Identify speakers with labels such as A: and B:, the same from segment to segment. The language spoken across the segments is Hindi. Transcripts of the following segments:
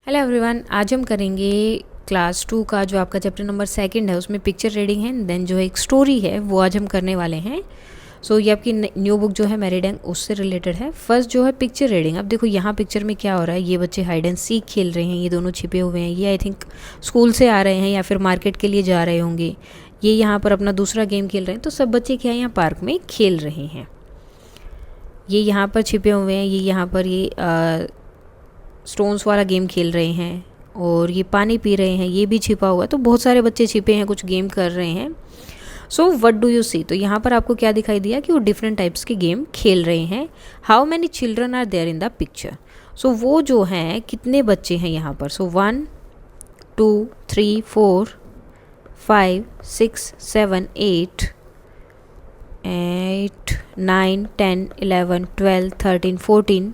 A: हेलो एवरीवन, आज हम करेंगे क्लास 2 का जो आपका चैप्टर नंबर 2 है, उसमें पिक्चर रीडिंग है। देन जो एक स्टोरी है वो आज हम करने वाले हैं। ये आपकी न्यू बुक जो है मैरिड उससे रिलेटेड है। फर्स्ट जो है पिक्चर रीडिंग। अब देखो यहाँ पिक्चर में क्या हो रहा है, ये बच्चे हाइड एंड सीक खेल रहे हैं, ये दोनों छिपे हुए हैं। ये आई थिंक स्कूल से आ रहे हैं या फिर मार्केट के लिए जा रहे होंगे। ये यहाँ पर अपना दूसरा गेम खेल रहे हैं। तो सब बच्चे क्या है, यहाँ पार्क में खेल रहे हैं। ये यहाँ पर छिपे हुए हैं, ये यहाँ पर ये स्टोन्स वाला गेम खेल रहे हैं और ये पानी पी रहे हैं, ये भी छिपा हुआ है। तो बहुत सारे बच्चे छिपे हैं, कुछ गेम कर रहे हैं। So what do you see, तो यहाँ पर आपको क्या दिखाई दिया कि वो डिफरेंट टाइप्स के गेम खेल रहे हैं। How many children are there in the picture, so वो जो हैं कितने बच्चे हैं यहाँ पर। 1 2 3 4 5 6 7 8 9 10 11 12 13 14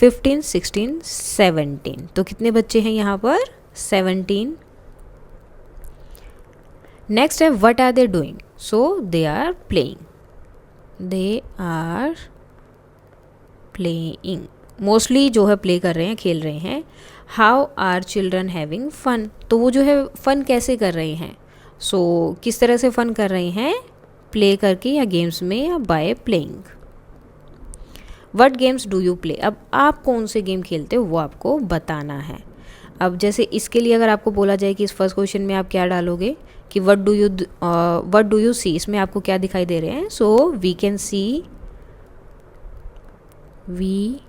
A: 15 16 17। तो कितने बच्चे हैं यहाँ पर? 17। नेक्स्ट है what are they doing, so they are playing. Mostly जो है प्ले कर रहे हैं, खेल रहे हैं। How are children having fun, तो वो जो है फन कैसे कर रहे हैं। किस तरह से फन कर रहे हैं, प्ले करके या गेम्स में या by playing. What games do you play, अब आप कौन से गेम खेलते हो वो आपको बताना है। अब जैसे इसके लिए अगर आपको बोला जाए कि इस फर्स्ट क्वेश्चन में आप क्या डालोगे कि वट डू यू सी, इसमें आपको क्या दिखाई दे रहे हैं। We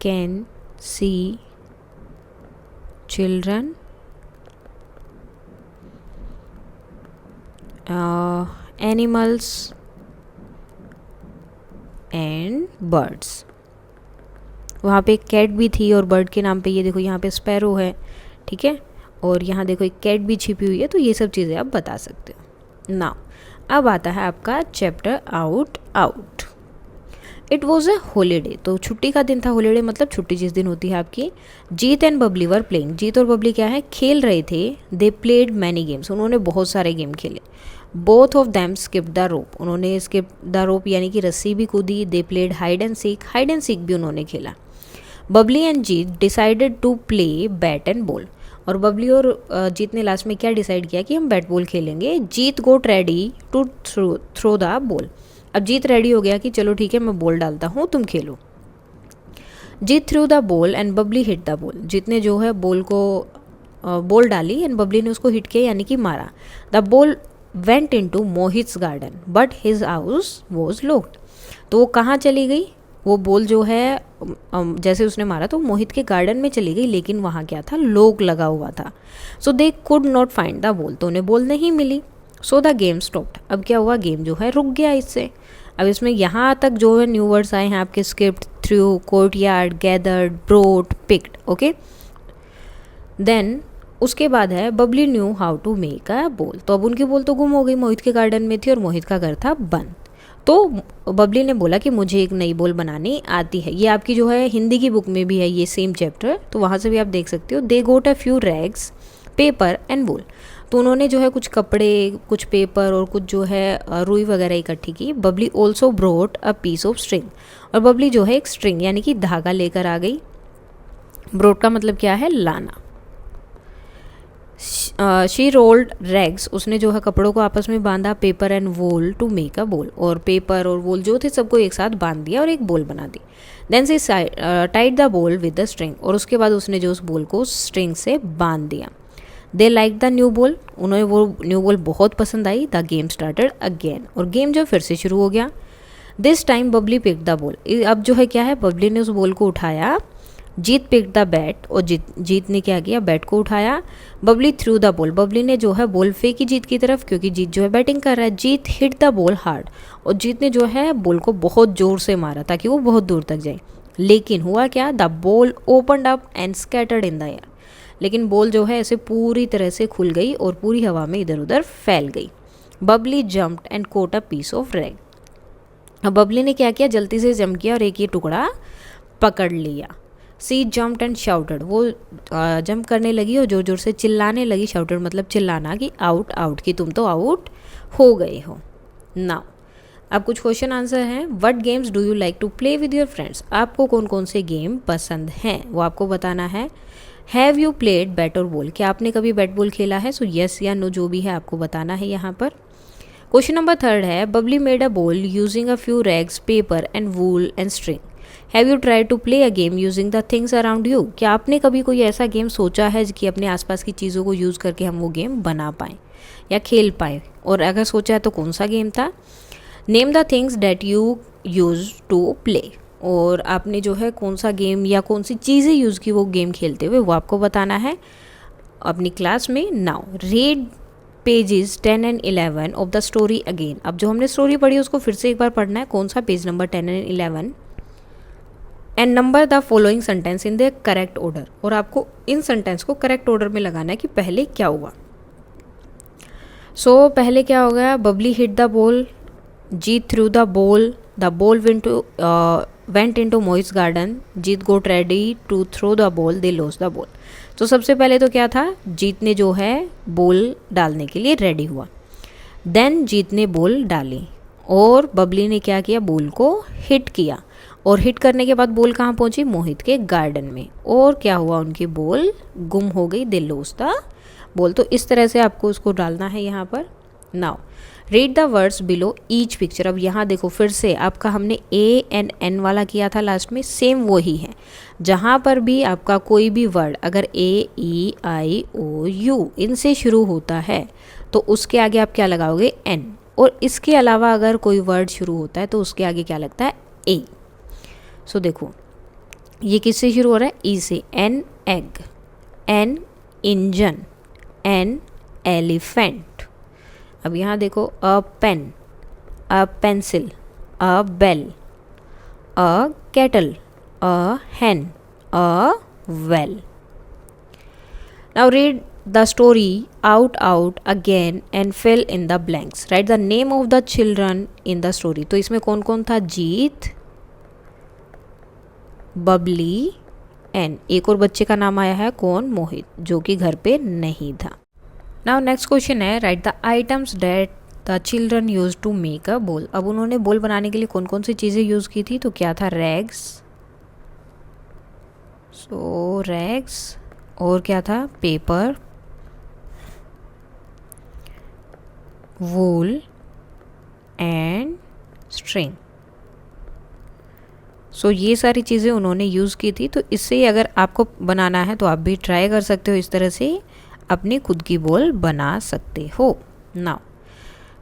A: can see children animals and birds. वहाँ पे एक कैट भी थी और बर्ड के नाम पे ये देखो यहाँ पे स्पैरो है, ठीक है। और यहाँ देखो एक कैट भी छिपी हुई है। तो ये सब चीज़ें आप बता सकते हो। नाउ अब आता है आपका chapter out. It was a holiday, तो छुट्टी का दिन था। हॉलीडे मतलब छुट्टी जिस दिन होती है आपकी। जीत एंड बबली वर प्लेइंग, जीत और बबली क्या है, खेल रहे थे। दे प्लेड मैनी गेम्स, उन्होंने बहुत सारे गेम खेले। Both of them skip the rope, उन्होंने स्किप द रोप यानी कि रस्सी भी कूदी। They played hide and seek भी उन्होंने खेला। Babli and Jeet decided to play bat and ball, और बबली और जीत ने लास्ट में क्या डिसाइड किया कि हम बैट बॉल खेलेंगे। Jeet got ready to throw the ball, अब जीत रेडी हो गया कि चलो ठीक है मैं बॉल डालता हूँ, तुम खेलो। Jeet threw the ball and Babli hit the ball, Jeet ने जो है बॉल डाली एंड बबली ने उसको हिट किया यानी कि मारा। The ball went into Mohit's garden but his house was locked, तो वो कहाँ चली गई, वो बॉल जो है जैसे उसने मारा तो मोहित के गार्डन में चली गई, लेकिन वहाँ क्या था, लॉक लगा हुआ था। They could not find the ball, तो उन्हें बॉल नहीं मिली। द गेम स्टॉप्ड, अब क्या हुआ, गेम जो है रुक गया इससे। अब इसमें यहाँ तक जो है न्यू वर्ड्स आए हैं आपके, skipped, threw, courtyard, gathered, brought, picked, okay. Then उसके बाद है Babli knew how to make a ball, तो अब उनकी बॉल तो गुम हो गई, मोहित के गार्डन में थी और मोहित का घर था बंद। तो बबली ने बोला कि मुझे एक नई बॉल बनानी आती है। ये आपकी जो है हिंदी की बुक में भी है ये सेम चैप्टर, तो वहाँ से भी आप देख सकते हो। They got a few rags, paper and ball, तो उन्होंने जो है कुछ कपड़े, कुछ पेपर और कुछ जो है रुई वगैरह इकट्ठी की। Babli also brought a piece of string, और बबली जो है एक स्ट्रिंग यानी कि धागा लेकर आ गई। ब्रोट का मतलब क्या है, लाना। शी रोल्ड रैग्स, उसने जो है कपड़ों को आपस में बांधा। Paper and wool to make a ball, और पेपर और वोल जो थे सबको एक साथ बांध दिया और एक बॉल बना दी। Then she tied the ball with the string, और उसके बाद उसने जो उस बॉल को स्ट्रिंग से बांध दिया। They like the new ball, उन्हें वो न्यू बॉल बहुत पसंद आई। द गेम स्टार्टेड अगेन, और गेम जो फिर से शुरू हो गया। This time Babli pick the ball, अब जो है क्या है, बबली ने उस बॉल को उठाया। जीत पिक द बैट, और जीत ने क्या किया, बैट को उठाया। Babli through the ball, Babli ने जो है बॉल फेंकी जीत की तरफ, क्योंकि जीत जो है बैटिंग कर रहा है। जीत हिट द बॉल हार्ड, और जीत ने जो है बॉल को बहुत जोर से मारा ताकि वो बहुत दूर तक जाए। लेकिन हुआ क्या, the ball opened up and scattered in the air, लेकिन बॉल जो है ऐसे पूरी तरह से खुल गई और पूरी हवा में इधर उधर फैल गई। Babli jumped and caught a piece of rag, अब बबली ने क्या किया, जल्दी से जंप किया और एक ये टुकड़ा पकड़ लिया। सी जम्प्ड एंड शाउटेड, वो जंप करने लगी और जोर जोर से चिल्लाने लगी। शाउटेड मतलब चिल्लाना कि आउट आउट, कि तुम तो आउट हो गए हो। नाउ अब कुछ क्वेश्चन आंसर हैं। What games do you like to play with your friends, आपको कौन कौन से गेम पसंद हैं वो आपको बताना है। हैव यू प्लेड बैट और बॉल, क्या आपने कभी बैट बॉल खेला है? सो यस या नो जो भी है आपको बताना है यहाँ पर। क्वेश्चन नंबर 3 है Babli made a ball using a few rags, paper and wool and string. Have you try to play a game using the things around you, क्या आपने कभी कोई ऐसा गेम सोचा है कि अपने आसपास की चीज़ों को यूज़ करके हम वो गेम बना पाएँ या खेल पाए, और अगर सोचा है तो कौन सा गेम था? Name the things that you use to play, और आपने जो है कौन सा गेम या कौन सी चीज़ें यूज़ की वो गेम खेलते हुए, वो आपको बताना है अपनी क्लास में। Now read pages 10 and 11 of the story again, अब जो हमने स्टोरी पढ़ी उसको फिर से एक बार पढ़ना है, कौन सा page number 10 and 11, and number the following sentence in the correct order, और आपको इन सेंटेंस को करेक्ट ऑर्डर में लगाना है कि पहले क्या हुआ। सो पहले क्या हो गया? Babli hit the ball, Jeet threw the ball went into Mohit's garden, Jeet got ready to throw the ball, they lost the ball. तो सबसे पहले तो क्या था? जीत ने जो है बॉल डालने के लिए रेडी हुआ, देन जीत ने बॉल डाली और बबली ने क्या किया? बॉल को हिट किया, और हिट करने के बाद बॉल कहाँ पहुंची? मोहित के गार्डन में, और क्या हुआ? उनकी बॉल गुम हो गई, दे लॉस द बॉल। तो इस तरह से आपको उसको डालना है यहाँ पर। Now read the words below each picture, अब यहाँ देखो फिर से आपका हमने ए एंड एन वाला किया था लास्ट में, सेम वही है। जहाँ पर भी आपका कोई भी वर्ड अगर ए ई आई ओ यू इनसे शुरू होता है तो उसके आगे आप क्या लगाओगे? एन, और इसके अलावा अगर कोई वर्ड शुरू होता है तो उसके आगे क्या लगता है? ए। सो देखो ये किससे शुरू हो रहा है? ई से। An egg, an engine, an elephant. अब यहाँ देखो a pen, a pencil, a bell, a kettle, a hen, a well. Now read the story out again and fill in the blanks. Write the name of the children in the story. तो इसमें कौन कौन था? जीत, बबली एंड एक और बच्चे का नाम आया है कौन? मोहित, जो कि घर पे नहीं था। नाउ नेक्स्ट क्वेश्चन है write the items that the children use to make a ball. अब उन्होंने बॉल बनाने के लिए कौन कौन सी चीज़ें यूज़ की थी? तो क्या था? रैग्स, सो रैग्स, और क्या था? Paper, wool and string. So ये सारी चीज़ें उन्होंने यूज़ की थी। तो इससे अगर आपको बनाना है तो आप भी ट्राई कर सकते हो, इस तरह से अपनी खुद की बॉल बना सकते हो। Now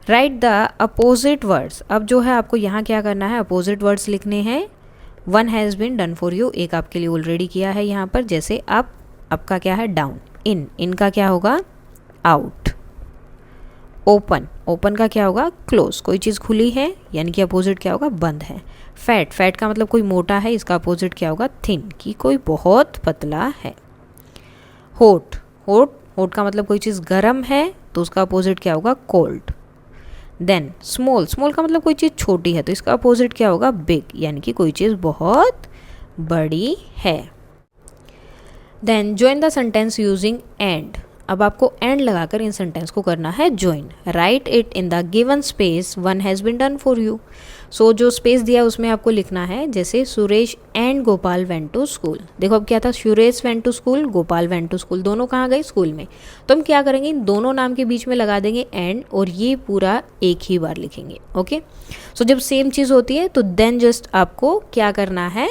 A: right the opposite words. अब जो है आपको यहाँ क्या करना है? अपोजिट वर्ड्स लिखने हैं। One has been done for you, एक आपके लिए ऑलरेडी किया है यहाँ पर। जैसे आप, आपका क्या है? डाउन। इन, इनका क्या होगा? आउट। ओपन, ओपन का क्या होगा? क्लोज, कोई चीज़ खुली है यानी कि अपोजिट क्या होगा? बंद है। फैट, फैट का मतलब कोई मोटा है, इसका अपोजिट क्या होगा? थिन, कि कोई बहुत पतला है। हॉट, हॉट, हॉट का मतलब कोई चीज़ गर्म है, तो उसका अपोजिट क्या होगा? कोल्ड। देन स्मॉल, स्मॉल का मतलब कोई चीज़ छोटी है, तो इसका अपोजिट क्या होगा? बिग, यानी कि कोई चीज़ बहुत बड़ी है। Then join the sentence using and. अब आपको एंड लगाकर इन सेंटेंस को करना है join. Write it in the given space one has been done for you. So जो स्पेस दिया उसमें आपको लिखना है, जैसे Suresh and Gopal went to school. देखो अब क्या था? Suresh went to school, Gopal went to school, दोनों कहाँ गए? स्कूल में। तो हम क्या करेंगे? इन दोनों नाम के बीच में लगा देंगे एंड, और ये पूरा एक ही बार लिखेंगे। ओके, सो जब सेम चीज़ होती है तो देन जस्ट आपको क्या करना है?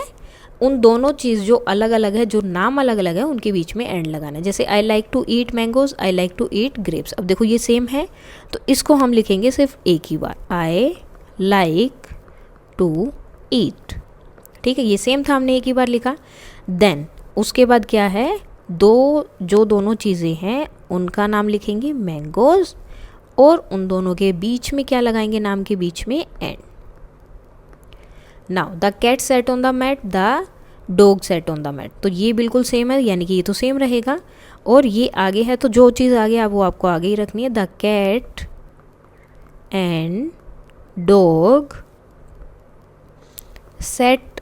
A: उन दोनों चीज़ जो अलग अलग है, जो नाम अलग अलग है, उनके बीच में एंड लगाना है। जैसे I like to eat mangoes, I like to eat grapes. अब देखो ये सेम है तो इसको हम लिखेंगे सिर्फ एक ही बार, आई लाइक टू ईट। ठीक है, ये सेम था, हमने एक ही बार लिखा। देन उसके बाद क्या है? जो दोनों चीज़ें हैं उनका नाम लिखेंगे मैंगोज, और उन दोनों के बीच में क्या लगाएंगे? नाम के बीच में and. Now the cat sat on the mat, the dog sat on the mat. तो ये बिल्कुल सेम है, यानी कि ये तो सेम रहेगा, और ये आगे है तो जो चीज़ आगे है वो आपको आगे ही रखनी है। The cat and dog sat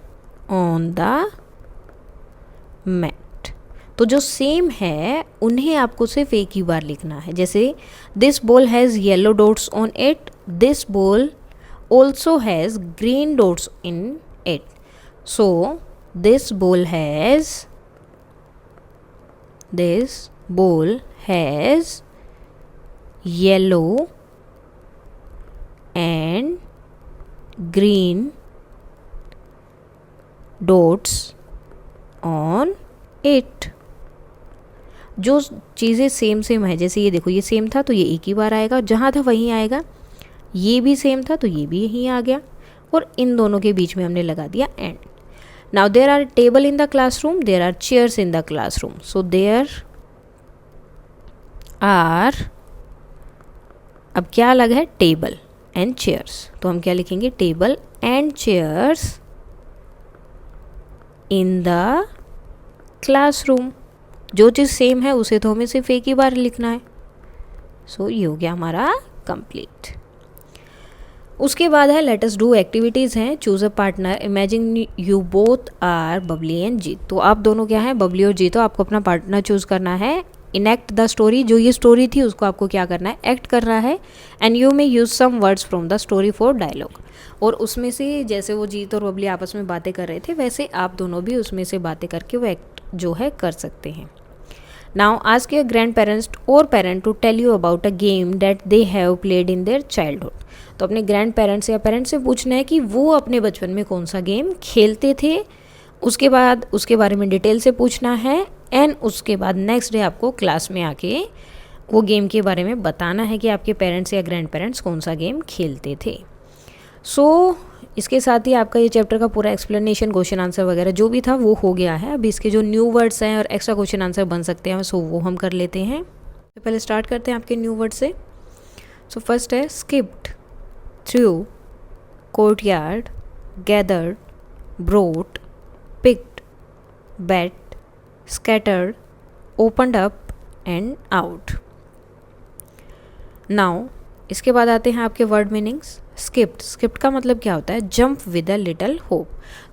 A: on the mat. तो जो सेम है उन्हें आपको सिर्फ एक ही बार लिखना है। जैसे this ball has yellow dots on it, this ball also has green dots in it. So this ball has this ball has yellow and green dots on it. जो चीज़ें सेम है, जैसे ये देखो, ये सेम था तो ये एक ही बार आएगा, जहाँ था वहीं आएगा, ये भी सेम था तो ये भी यहीं आ गया, और इन दोनों के बीच में हमने लगा दिया and. Now there are table in the classroom, there are chairs in the classroom, so there are, अब क्या अलग है, टेबल एंड चेयर्स, तो हम क्या लिखेंगे, table and chairs in the classroom. जो चीज़ सेम है उसे तो हमें सिर्फ एक ही बार लिखना है। सो ये हो गया हमारा कंप्लीट। उसके बाद है लेट अस डू एक्टिविटीज़ हैं, choose a partner, imagine you both are Babli and Jeet. तो आप दोनों क्या हैं, बबली और जीत, तो आपको अपना पार्टनर चूज़ करना है। इनएक्ट द स्टोरी, जो ये स्टोरी थी उसको आपको क्या करना है, एक्ट करना है। And you may use some words from the story for dialogue, और उसमें से जैसे वो जीत और बबली आपस में बातें कर रहे थे वैसे आप दोनों भी उसमें से बातें करके वो एक्ट जो है कर सकते हैं। Now ask your grandparents और parent to tell you about a game that they have played in their childhood. तो अपने ग्रैंड पेरेंट्स या पेरेंट्स से पूछना है कि वो अपने बचपन में कौन सा गेम खेलते थे, उसके बाद उसके बारे में डिटेल से पूछना है। एंड उसके बाद नेक्स्ट डे आपको क्लास में आके वो गेम के बारे में बताना है कि आपके पेरेंट्स या ग्रैंड पेरेंट्स कौन सा गेम खेलते थे। सो इसके साथ ही आपका ये चैप्टर का पूरा एक्सप्लेनेशन, क्वेश्चन आंसर वगैरह जो भी था वो हो गया है। अभी इसके जो न्यू वर्ड्स हैं और एक्स्ट्रा क्वेश्चन आंसर बन सकते हैं सो वो हम कर लेते हैं। तो पहले स्टार्ट करते हैं आपके न्यू वर्ड से। सो फर्स्ट है skipped, threw, courtyard, gathered, brought, picked, bat, scattered, opened up and out. Now इसके बाद आते हैं आपके वर्ड मीनिंग्स। स्किप्ड, स्किप्ड का मतलब क्या होता है, jump with a little hope,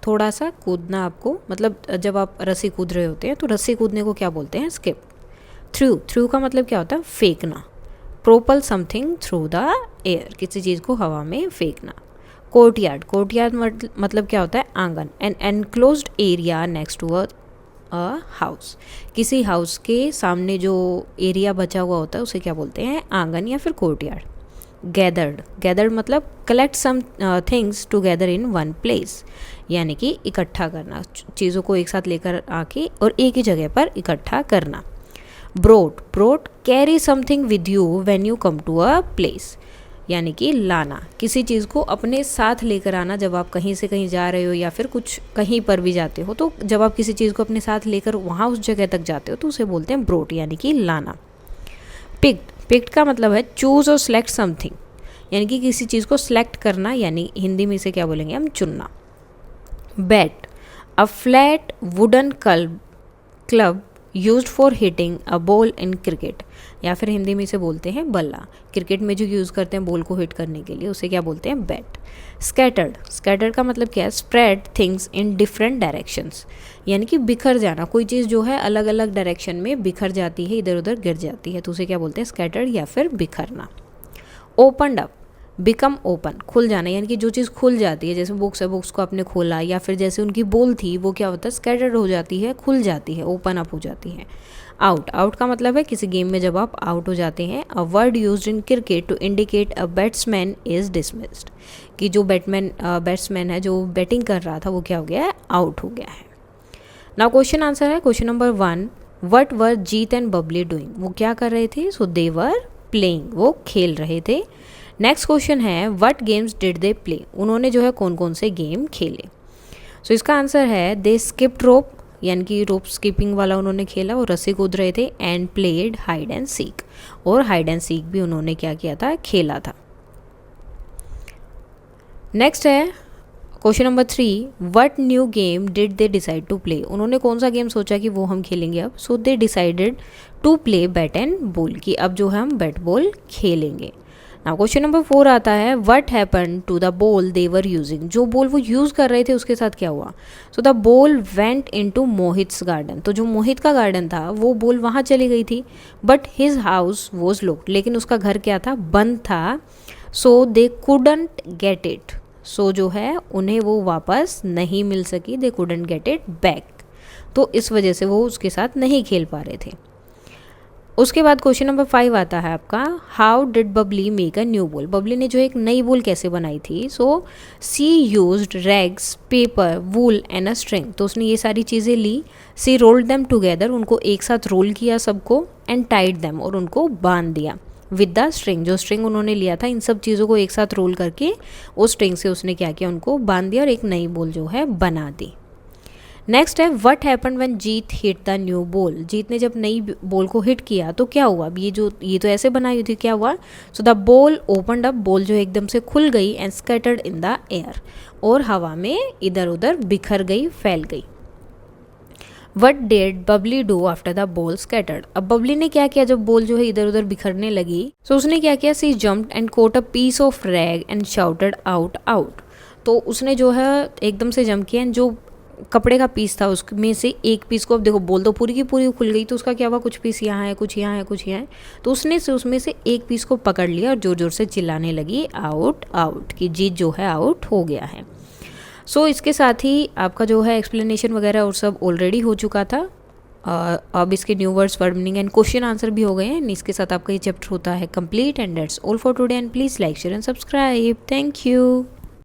A: थोड़ा सा कूदना आपको, मतलब जब आप रस्सी कूद रहे होते हैं तो रस्सी कूदने को क्या बोलते हैं, स्किप। थ्रू, थ्रू का मतलब क्या होता है, फेंकना। Propel something through the air, किसी चीज़ को हवा में फेंकना। कोर्टयार्ड, कोर्टयार्ड मतलब क्या होता है, आंगन। An enclosed area next to a house, किसी हाउस के सामने जो एरिया बचा हुआ होता है उसे क्या बोलते हैं, आंगन या फिर कोर्टयार्ड। गैदर्ड, गैदर्ड मतलब collect some things together in one place, यानी कि इकट्ठा करना, चीज़ों को एक साथ लेकर आके और एक ही जगह पर इकट्ठा करना। Brought, brought carry something with you when you come to a place, यानी कि लाना, किसी चीज़ को अपने साथ लेकर आना। जब आप कहीं से कहीं जा रहे हो या फिर कुछ कहीं पर भी जाते हो तो जब आप किसी चीज़ को अपने साथ लेकर वहाँ उस जगह तक जाते हो तो उसे बोलते हैं ब्रोट, यानी कि लाना। पिक्ड, पिक्ड का मतलब है चूज़ और सेलेक्ट समथिंग, यानी कि किसी चीज़ को सेलेक्ट करना, यानी हिंदी में इसे क्या बोलेंगे हम, चुनना। Bat, a flat wooden club used for hitting a ball in cricket, या फिर हिंदी में इसे बोलते हैं बल्ला, क्रिकेट में जो यूज़ करते हैं बॉल को हिट करने के लिए उसे क्या बोलते हैं, बैट। स्कैटर्ड, स्कैटर्ड का मतलब क्या है, spread things in different directions, यानी कि बिखर जाना, कोई चीज़ जो है अलग अलग डायरेक्शन में बिखर जाती है, इधर उधर गिर जाती है तो उसे क्या बोलते हैं, स्कैटर्ड या फिर बिखरना। ओपनड अप, बिकम ओपन, खुल जाना, यानी कि जो चीज़ खुल जाती है, जैसे बुक्स है, बुक्स को आपने खोला, या फिर जैसे उनकी बॉल थी वो क्या होता है, स्कैटर्ड हो जाती है, खुल जाती है, ओपन अप हो जाती है। आउट, आउट का मतलब है किसी गेम में जब आप आउट हो जाते हैं। A word used in cricket to indicate a batsman is dismissed, कि जो बैट्समैन है जो बैटिंग कर रहा था वो क्या हो गया है, आउट हो गया है। नाउ क्वेश्चन आंसर है, question number 1, what were Jeet and Babli doing, वो क्या कर रहे थे, सो दे वर प्लेइंग, वो खेल रहे थे। नेक्स्ट क्वेश्चन है, what games did they play, उन्होंने जो है कौन कौन से गेम खेले। सो इसका आंसर है, दे स्किप्ड रोप, यानी कि रोप स्किपिंग वाला उन्होंने खेला, वो रस्सी कूद रहे थे। And played hide and seek, और हाइड एंड सीक भी उन्होंने क्या किया था, खेला था। नेक्स्ट है question number 3, what new game did they decide to play, उन्होंने कौन सा गेम सोचा कि वो हम खेलेंगे अब। So they decided to play bat and ball, कि अब जो है हम बैट बॉल खेलेंगे। नाउ क्वेश्चन नंबर 4 आता है, what happen to the ball they were using, जो बॉल वो यूज़ कर रहे थे उसके साथ क्या हुआ। So the ball went into Mohit's garden, तो जो मोहित का गार्डन था वो बॉल वहाँ चली गई थी। But his house was locked, लेकिन उसका घर क्या था, बंद था। सो दे कुडंट गेट इट, सो जो है उन्हें वो वापस नहीं मिल सकी, they couldn't get it back. तो इस वजह से वो उसके साथ नहीं खेल पा रहे थे। उसके बाद क्वेश्चन नंबर 5 आता है आपका, how did Babli make a new ball. Babli ने जो एक नई बॉल कैसे बनाई थी। So she used rags, paper, wool and a string. तो उसने ये सारी चीज़ें ली, सी रोल्ड देम टुगेदर, उनको एक साथ रोल किया सबको, एंड टाइड देम, और उनको बांध दिया विद द स्ट्रिंग। जो स्ट्रिंग उन्होंने लिया था, इन सब चीज़ों को एक साथ रोल करके उस स्ट्रिंग से उसने क्या किया, उनको बांध दिया और एक नई बॉल जो है बना दी। नेक्स्ट है, what happened when Jeet hit the new ball. Jeet ने जब नई बॉल को हिट किया तो क्या हुआ। अब ये तो ऐसे बनाई हुई थी, क्या हुआ। So the ball opened up, ball जो एकदम से खुल गई, and scattered in the air, और हवा में इधर उधर बिखर गई, फैल गई। What did Babli do after the ball scattered. अब बबली ने क्या किया जब बॉल जो है इधर उधर बिखरने लगी। सो उसने क्या किया, she jumped and caught a piece of rag and shouted out out. तो उसने जो है एकदम से जंप किया, एंड जो कपड़े का पीस था उसमें से एक पीस को, अब देखो बॉल तो पूरी की पूरी खुल गई, तो उसका क्या हुआ, कुछ पीस यहाँ है, कुछ यहाँ है, कुछ यहाँ है, तो उसने से उसमें से एक पीस को पकड़ लिया और जोर जोर से चिल्लाने लगी, आउट आउट, कि जीत जो है आउट हो गया है। सो इसके साथ ही आपका जो है एक्सप्लेनेशन वगैरह और सब ऑलरेडी हो चुका था। अब इसके new words, word meaning and question answer भी हो गए हैं। इसके साथ आपका ये चैप्टर होता है complete, and that's all for today, and please like, share and subscribe. Thank you.